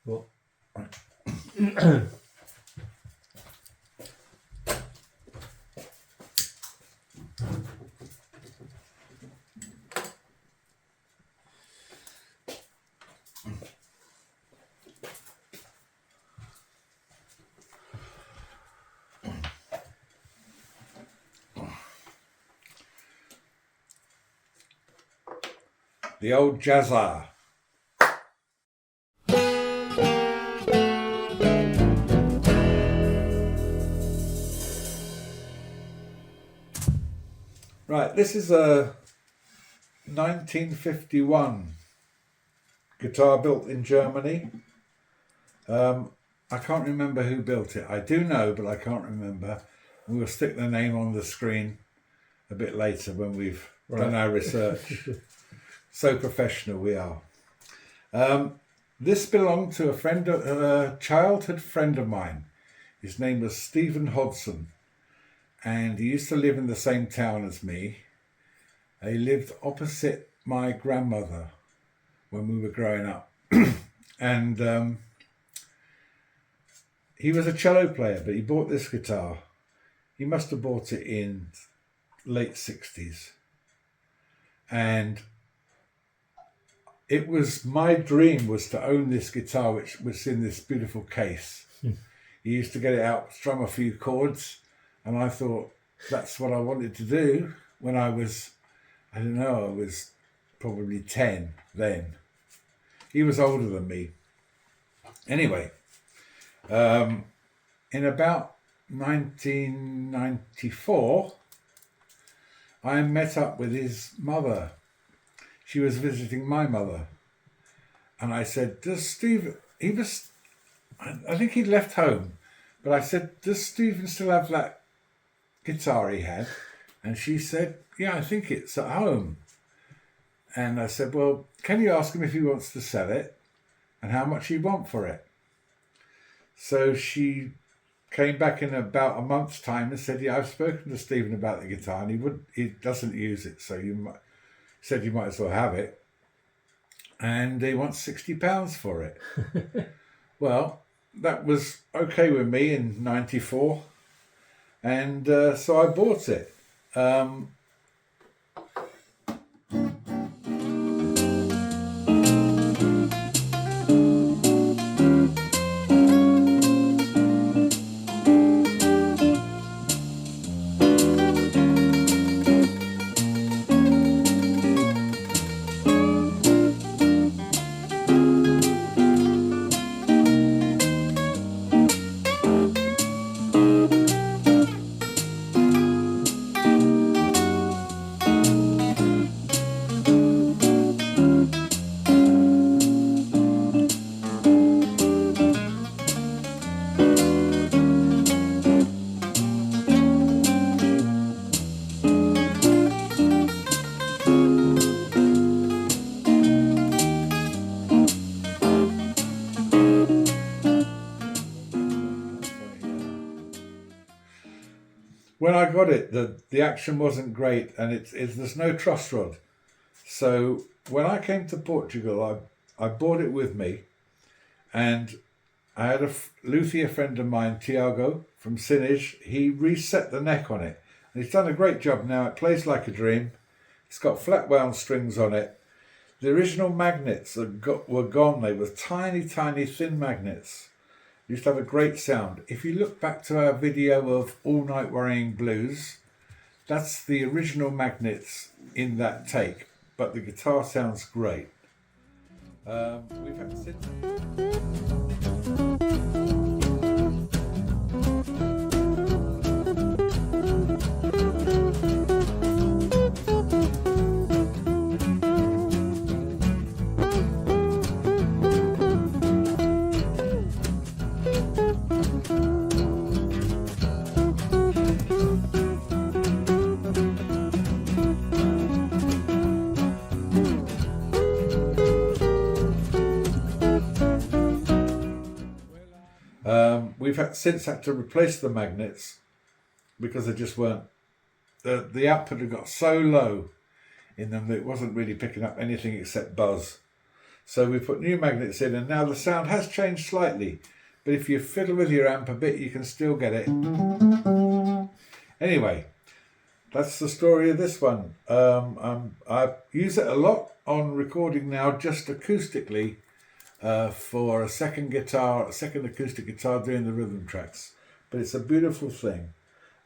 What? The Old Jazz Archtop. Right, this is a 1951 guitar built in Germany. I can't remember who built it. I do know, but I can't remember. We'll stick the name on the screen a bit later when we've done our research. So professional we are. This belonged to a childhood friend of mine. His name was Stephen Hodson, and he used to live in the same town as me. He lived opposite my grandmother when we were growing up. And he was a cello player, but he bought this guitar. He must have bought it in late 60s. And it was my dream was to own this guitar, which was in this beautiful case. He used to get it out, strum a few chords, and I thought that's what I wanted to do when I was, I don't know, I was probably 10 then. He was older than me. Anyway, in about 1994, I met up with his mother. She was visiting my mother. And I said, does Steve, I think he'd left home, but I said, does Stephen still have that guitar he had? And she said, yeah, I think it's at home. And I said, well, can you ask him if he wants to sell it and how much he'd want for it? So she came back in about a month's time and said, yeah, I've spoken to Stephen about the guitar and he doesn't use it, so you might as well have it. And he wants £60 for it. Well, that was okay with me in 94. And so I bought it. When I got it, the action wasn't great, and there's no truss rod. So when I came to Portugal, I brought it with me, and I had a luthier friend of mine, Tiago from Sinige. He reset the neck on it, and he's done a great job now. It plays like a dream. It's got flat wound strings on it. The original magnets were gone. They were tiny, tiny, thin magnets. Used to have a great sound. If you look back to our video of All Night Worrying Blues, that's the original magnets in that take, but the guitar sounds great. We've had since had to replace the magnets because they just weren't, the output had got so low in them that it wasn't really picking up anything except buzz. So we put new magnets in, and now the sound has changed slightly. But if you fiddle with your amp a bit, you can still get it. Anyway, that's the story of this one. I use it a lot on recording now, just acoustically, for a second acoustic guitar doing the rhythm tracks. But it's a beautiful thing.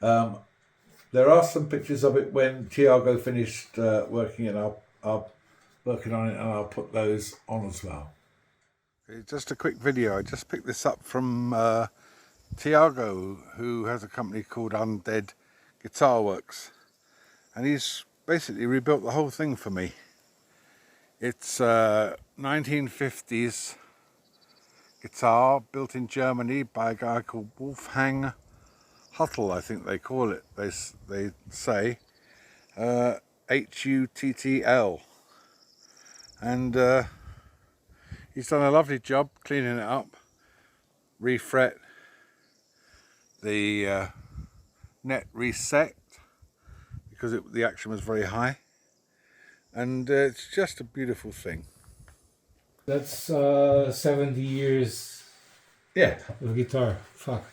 There are some pictures of it when Tiago finished working it. I'll working on it, and I'll put those on as well. Just a quick video. I just picked this up from Tiago, who has a company called Undead Guitar Works, and he's basically rebuilt the whole thing for me. It's 1950s guitar built in Germany by a guy called Wolfgang Huttel, I think they call it. They say Huttl, and he's done a lovely job cleaning it up, refret, the net reset because the action was very high, and it's just a beautiful thing. That's 70 years Yeah. of guitar. Fuck.